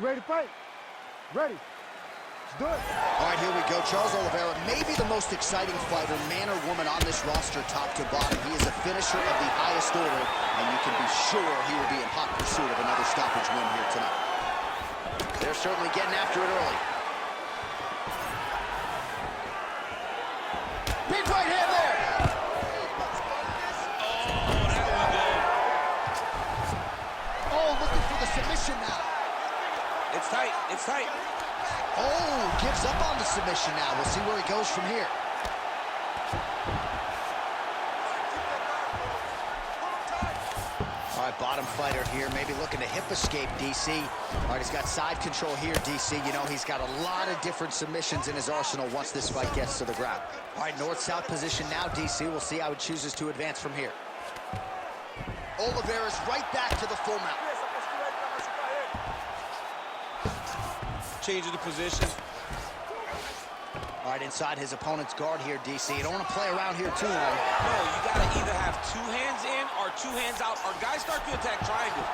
ready to fight? Ready. Let's do it. All right, here we go. Charles Oliveira, maybe the most exciting fighter, man or woman, on this roster, top to bottom. He is a finisher of the highest order, and you can be sure he will be in hot pursuit of another stoppage win here tonight. They're certainly getting after it early. Big right hand there. Oh, looking for the submission now. It's tight. It's tight. Oh, gives up on the submission now. We'll see where he goes from here. All right, bottom fighter here, maybe looking to hip escape, DC. All right, he's got side control here, DC. You know, he's got a lot of different submissions in his arsenal once this fight gets to the ground. All right, north-south position now, DC. We'll see how he chooses to advance from here. Oliveira's right back to the full mount. Changing the position. All right, inside his opponent's guard here, DC. You don't want to play around here too long. No, you got to either have 2 hands in or 2 hands out, or guys start to attack triangle.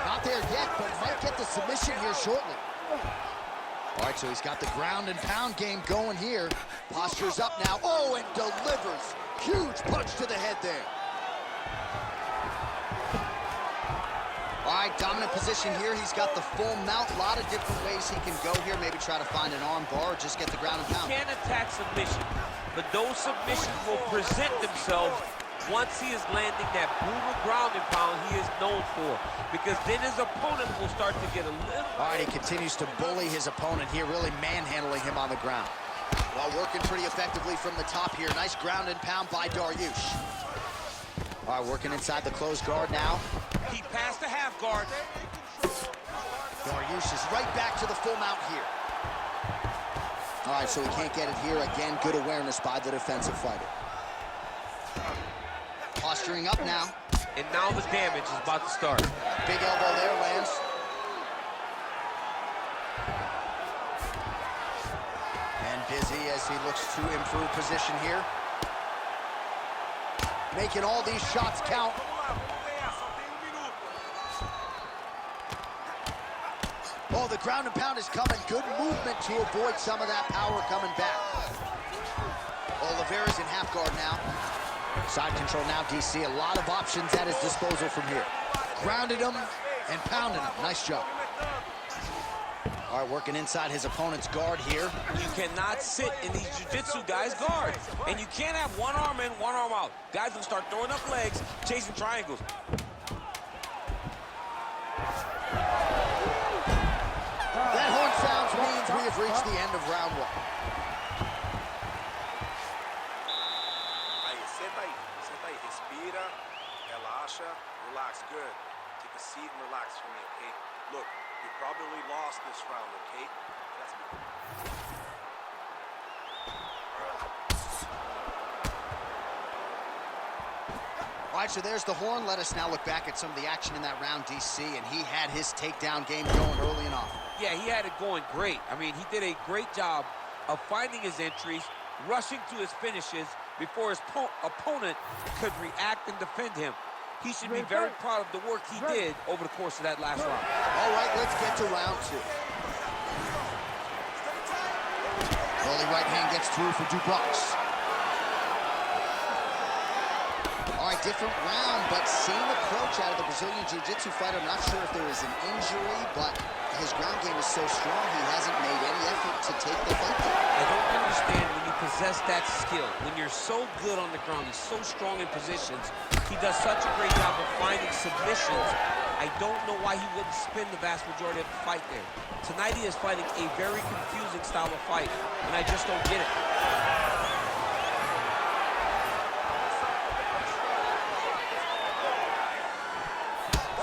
Not there yet, but might get the submission here shortly. All right, so he's got the ground and pound game going here. Posture's up now. Oh, and delivers. Huge punch to the head there. All right, dominant position here. He's got the full mount. A lot of different ways he can go here. Maybe try to find an arm bar or just get the ground and pound. He can't attack submission, but those submissions will present themselves once he is landing that brutal ground and pound he is known for, because then his opponent will start to get a little... All right, he continues to bully his opponent here, really manhandling him on the ground. While working pretty effectively from the top here. Nice ground and pound by Dariush. All right, working inside the closed guard now. He passed the half guard. Dariush is right back to the full mount here. All right, so he can't get it here. Again, good awareness by the defensive fighter. Posturing up now. And now the damage is about to start. Big elbow there, lands. And busy as he looks to improve position here. Making all these shots count. Oh, the ground and pound is coming. Good movement to avoid some of that power coming back. Oliveira's in half guard now. Side control now, DC. A lot of options at his disposal from here. Grounded him and pounded him. Nice job. All right, working inside his opponent's guard here. You cannot sit in these jiu-jitsu guys' guards. And you can't have one arm in, one arm out. Guys will start throwing up legs, chasing triangles. That horn sounds means we have reached the end of round 1. Aí, senta aí, respira, relaxa, relax, good. Take a seat and relax for me, okay? Look, you probably lost this round, okay? That's me. All right, so there's the horn. Let us now look back at some of the action in that round, DC, and he had his takedown game going early and often. Yeah, he had it going great. I mean, he did a great job of finding his entries, rushing to his finishes before his opponent could react and defend him. He should be very proud of the work he did over the course of that last round. All right, let's get to round 2. Early right hand gets through for Dubois. All right, different round, but same approach out of the Brazilian Jiu-Jitsu fighter. I'm not sure if there is an injury, but his ground game is so strong, he hasn't made any effort to take the fight. I don't understand when you possess that skill, when you're so good on the ground, he's so strong in positions, he does such a great job of finding submissions. I don't know why he wouldn't spin the vast majority of the fight there. Tonight he is fighting a very confusing style of fight, and I just don't get it.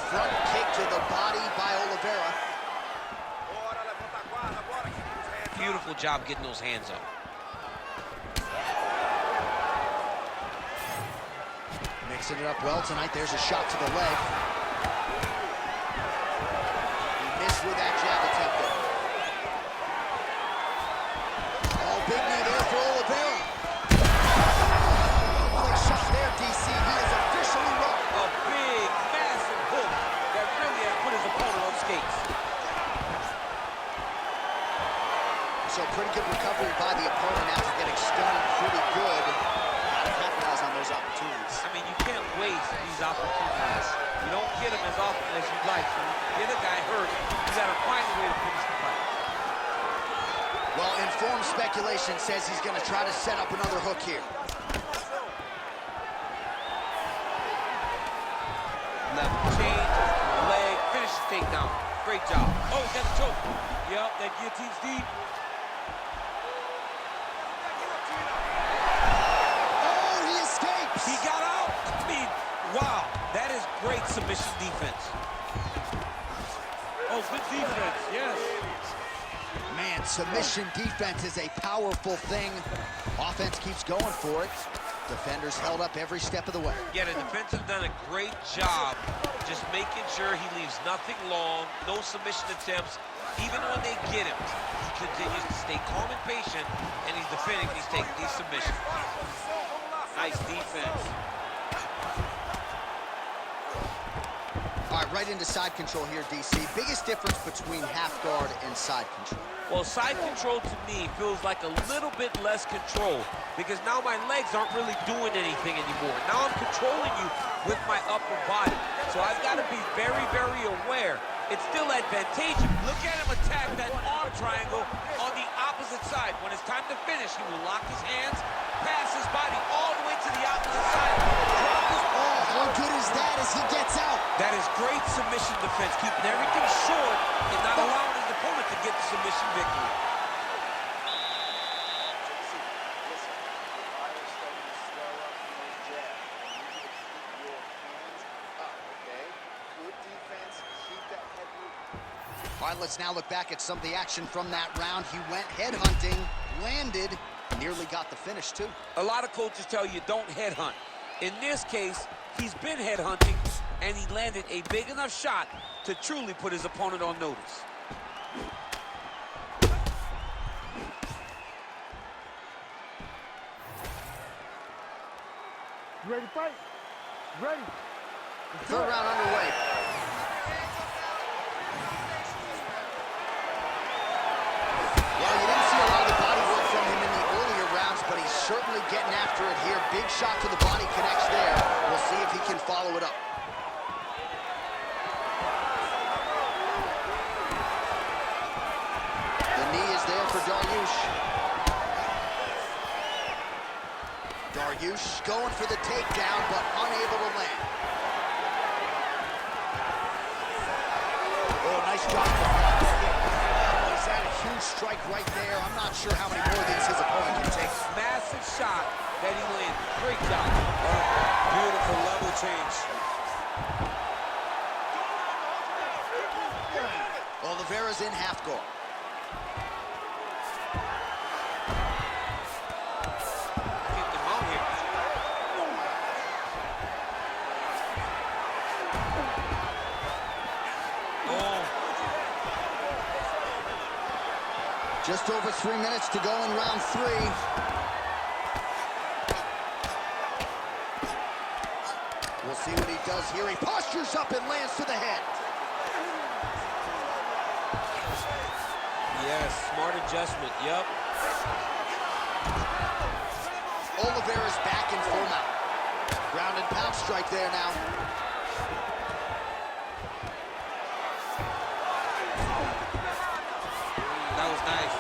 Front kick to the body by Oliveira. Beautiful job getting those hands up. Mixing it up well tonight. There's a shot to the leg. He missed with that jab attempt there. Oh, big knee there for Oliveira. Big shot there, DC. He is officially wrong. A big, massive hook that really has put his So pretty good recovery by the opponent after getting stunned pretty good. Got to capitalize on those opportunities. I mean, you can't waste these opportunities. You don't get them as often as you'd like. So when you get a guy hurt, you got to find a way to finish the fight. Well, informed speculation says he's going to try to set up another hook here. Left change, leg, finish the takedown. Great job. Oh, he's got the choke. Yep, that guillotine's deep. Oh, he escapes. He got out. I mean, wow, that is great submission defense. Oh, good defense, yes. Man, submission defense is a powerful thing. Offense keeps going for it. Defenders held up every step of the way. Yeah, the defense has done a great job just making sure he leaves nothing long, no submission attempts. Even when they get him, he continues to stay calm and patient, and he's defending, he's taking these submissions. Nice defense. All right, right into side control here, DC. Biggest difference between half guard and side control? Well, side control to me feels like a little bit less control because now my legs aren't really doing anything anymore. Now I'm controlling you with my upper body. So I've got to be very, very aware. It's still advantageous. Look at him attack that arm triangle on the opposite side. When it's time to finish, he will lock his hands, pass his body all the way to the opposite side. Oh, how good is that as he gets out? That is great submission defense, keeping everything short and not allowing his opponent to get the submission victory. All right, let's now look back at some of the action from that round. He went headhunting, landed, nearly got the finish, too. A lot of coaches tell you don't headhunt. In this case, he's been headhunting, and he landed a big enough shot to truly put his opponent on notice. You ready to fight? Ready. Third round underway. Well, you didn't see a lot of the body work from him in the earlier rounds, but he's certainly getting after it here. Big shot to the body connects there. We'll see if he can follow it up. The knee is there for Dariush. Dariush going for the takedown, but unable to land. Oh, nice job. Oh, is that a huge strike right there? I'm not sure how many more of these his opponent can take. Massive shot that he landed. Great job. Oh, beautiful level change. Oliveira's in half guard. Get them out here. Oh. Just over 3 minutes to go in round 3. We'll see what he does here. He postures up and lands to the head. Yes, smart adjustment, yep. Oliveira's back in full mount. Ground and pound strike there now. That was nice.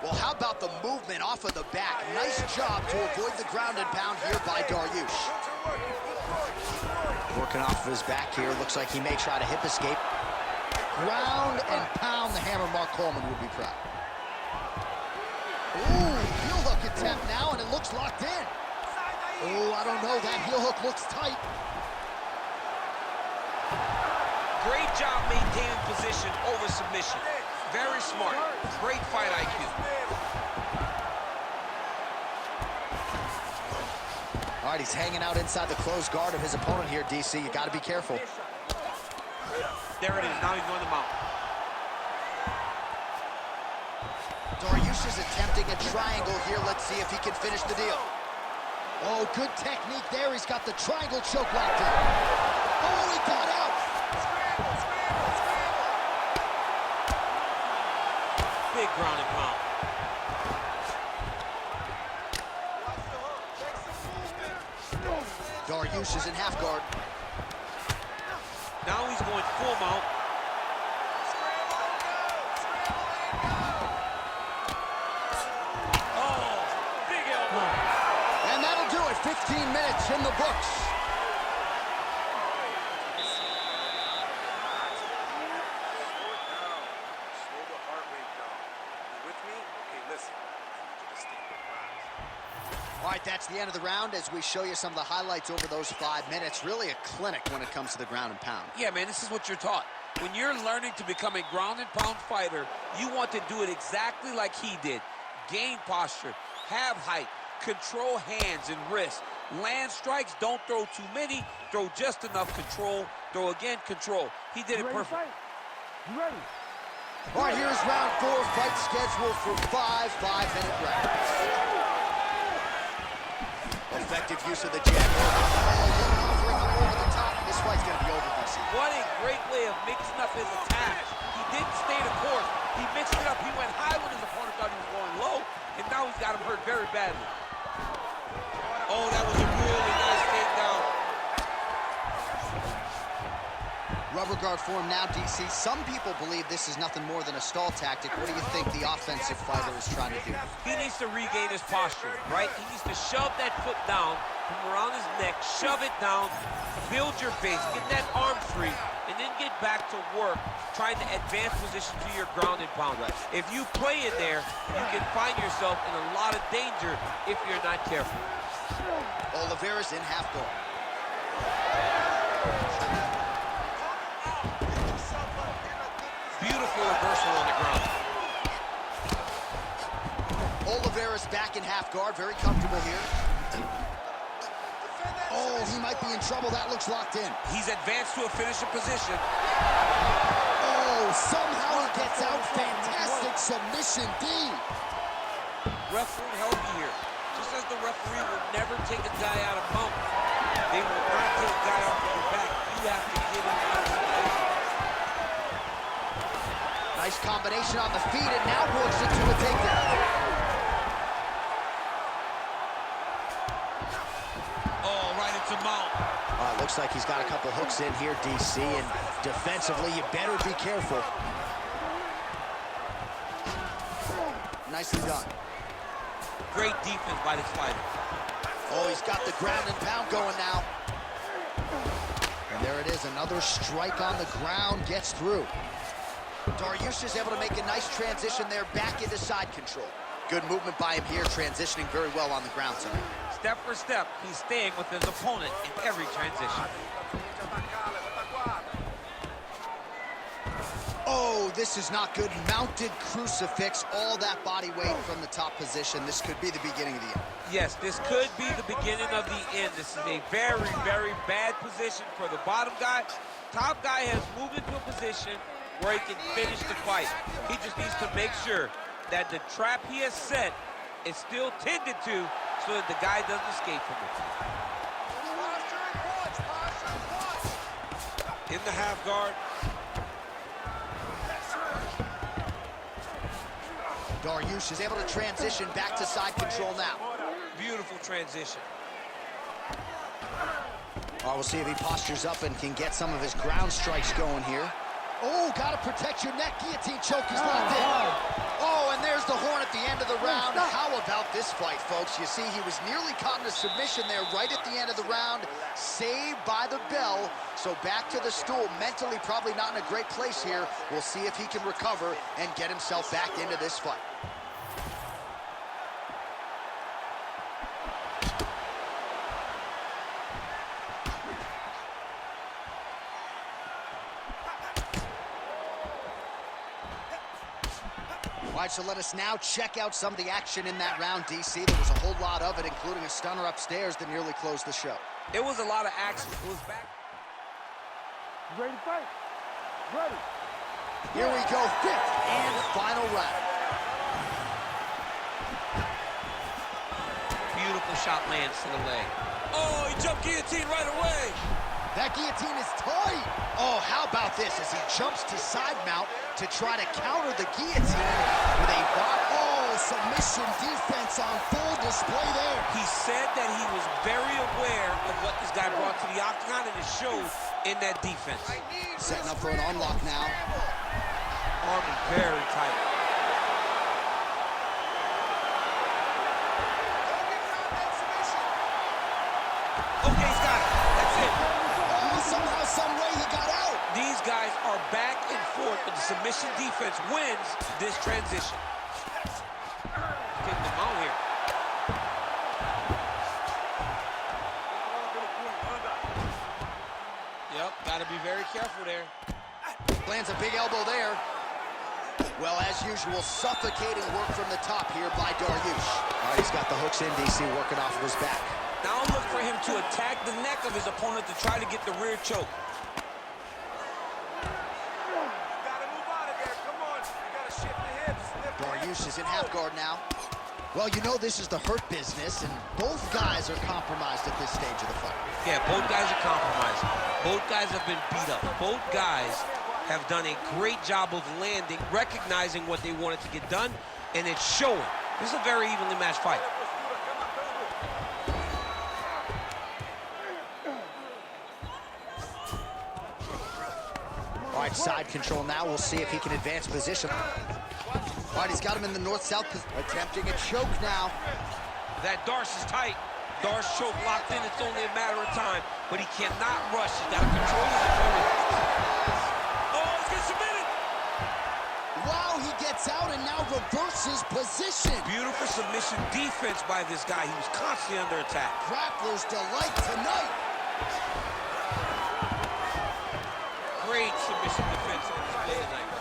Well, how about the movement off of the back? Nice job to avoid the ground and pound here by Dariush. Working off of his back here. Looks like he may try to hip escape. Ground and pound the hammer. Mark Coleman would be proud. Ooh, heel hook attempt now, and it looks locked in. Oh, I don't know. That heel hook looks tight. Great job maintaining position over submission. Very smart. Great fight IQ. All right, he's hanging out inside the closed guard of his opponent here, DC. You got to be careful. There it is. Now he's going to mount. Dariush is attempting a triangle here. Let's see if he can finish the deal. Oh, good technique there. He's got the triangle choke locked in. Oh, he got out. Dariush is in half guard. Now he's going full mount. Oh, big elbow. And that'll do it. 15 minutes in the books. Slow the heart rate down. You with me? Okay, listen. I need you to stay relaxed. All right, that's the end of the round as we show you some of the highlights over those 5 minutes. Really a clinic when it comes to the ground and pound. Yeah, man, this is what you're taught. When you're learning to become a ground and pound fighter, you want to do it exactly like he did. Gain posture, have height, control hands and wrists. Land strikes, don't throw too many, throw just enough, control, throw again, control. He did it perfect. You ready? All right, here's round 4, fight scheduled for 5 5-minute rounds. Effective use of the jab. Offering him over the top. This fight's going to be over, DC. What a great way of mixing up his attack. He didn't stay the course. He mixed it up. He went high when his opponent thought he was going low, and now he's got him hurt very badly. Oh, that was a really nice takedown. Rubber guard form now, DC. Some people believe this is nothing more than a stall tactic. What do you think the offensive fighter is trying to do? He needs to regain his posture, right? He needs to shove that foot down from around his neck, shove it down, build your base, get that arm free, and then get back to work trying to advance position to your ground and pound. Right. If you play in there, you can find yourself in a lot of danger if you're not careful. Oliveira's in half guard. Beautiful reversal on the ground. Oliveira's back in half guard, very comfortable here. Oh, he might be in trouble. That looks locked in. He's advanced to a finishing position. Oh, somehow he gets out. Fantastic submission, D. Ref won't help you here. Just as the referee will never take a guy out of mount, they will not take a guy off of your back. You have to get him out of the position. Nice combination on the feet, and now works into a takedown. Oh, right into mount. Looks like he's got a couple hooks in here, DC, and defensively, you better be careful. Nicely done. Great defense by this fighter. Oh, he's got the ground and pound going now. And there it is, another strike on the ground, gets through. Dariush is able to make a nice transition there, back into side control. Good movement by him here, transitioning very well on the ground tonight. Step for step, he's staying with his opponent in every transition. Oh, this is not good. Mounted crucifix, all that body weight from the top position. This could be the beginning of the end. Yes, this could be the beginning of the end. This is a very, very bad position for the bottom guy. Top guy has moved into a position where he can finish the fight. He just needs to make sure that the trap he has set is still tended to so that the guy doesn't escape from it. In the half guard. Dariush is able to transition back to side control now. Beautiful transition. We'll see if he postures up and can get some of his ground strikes going here. Oh, gotta protect your neck. Guillotine choke is locked in. Oh, and there's the horn at the end of the round. How about this fight, folks? You see, he was nearly caught in a submission there right at the end of the round. Saved by the bell. So back to the stool. Mentally probably not in a great place here. We'll see if he can recover and get himself back into this fight. All right, so let us now check out some of the action in that round, DC. There was a whole lot of it, including a stunner upstairs that nearly closed the show. It was a lot of action. It was back. You ready to fight? Ready. Here we go, fifth and final round. Beautiful shot lands to the leg. Oh, he jumped guillotine right away. That guillotine is tight. Oh, how about this as he jumps to side mount to try to counter the guillotine with a bot. Oh, submission defense on full display there. He said that he was very aware of what this guy brought to the octagon, and it shows in that defense. Setting up for an unlock now. Arming very tight. Okay, he's got it. That's it. Oh, somehow, some way he got out. These guys are back and forth, but the submission defense wins this transition. Getting them out here. Yep, gotta be very careful there. Lands a big elbow there. Well, as usual, suffocating work from the top here by Dariush. All right, he's got the hooks in, DC, working off of his back. Now look for him to attack the neck of his opponent to try to get the rear choke. Dariush is in half guard now. Well, you know this is the hurt business, and both guys are compromised at this stage of the fight. Yeah, both guys are compromised. Both guys have been beat up. Both guys have done a great job of landing, recognizing what they wanted to get done, and it's showing. This is a very evenly matched fight. All right, side control now. We'll see if he can advance position. All right, he's got him in the north-south, attempting a choke now. That Dariush is tight. Dariush choke locked in. It's only a matter of time, but he cannot rush. He's got to control his opponent. Oh, he's getting submitted. Wow, he gets out and now reverses position. Beautiful submission defense by this guy. He was constantly under attack. Grappler's delight tonight. Great submission defense on display tonight.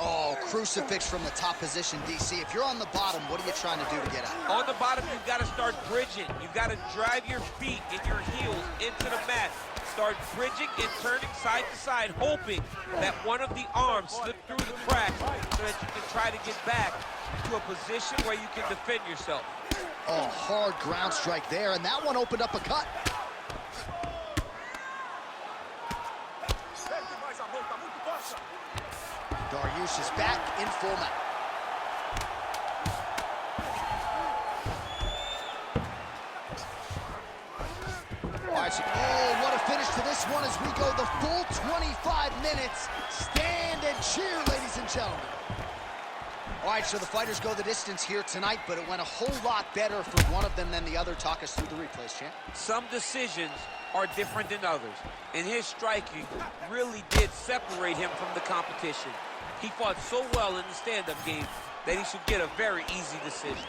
Oh, crucifix from the top position, DC. If you're on the bottom, what are you trying to do to get out? On the bottom, you've got to start bridging. You've got to drive your feet and your heels into the mat. Start bridging and turning side to side, hoping that one of the arms slip through the cracks so that you can try to get back to a position where you can defend yourself. Oh, hard ground strike there, and that one opened up a cut. Dariush is back in full mount. All right, so, oh, what a finish to this one as we go the full 25 minutes. Stand and cheer, ladies and gentlemen. All right, so the fighters go the distance here tonight, but it went a whole lot better for one of them than the other. Talk us through the replays, champ. Some decisions are different than others, and his striking really did separate him from the competition. He fought so well in the stand-up game that he should get a very easy decision.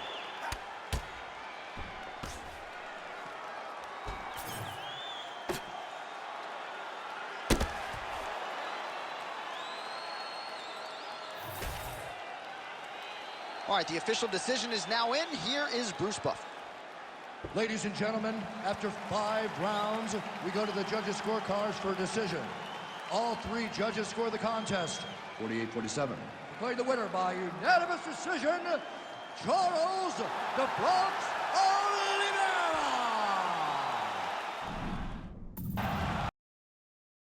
All right, the official decision is now in. Here is Bruce Buffer. Ladies and gentlemen, after 5 rounds, we go to the judges' scorecards for a decision. All 3 judges score the contest 48-47. Declared the winner by unanimous decision, Charles "The Bronx"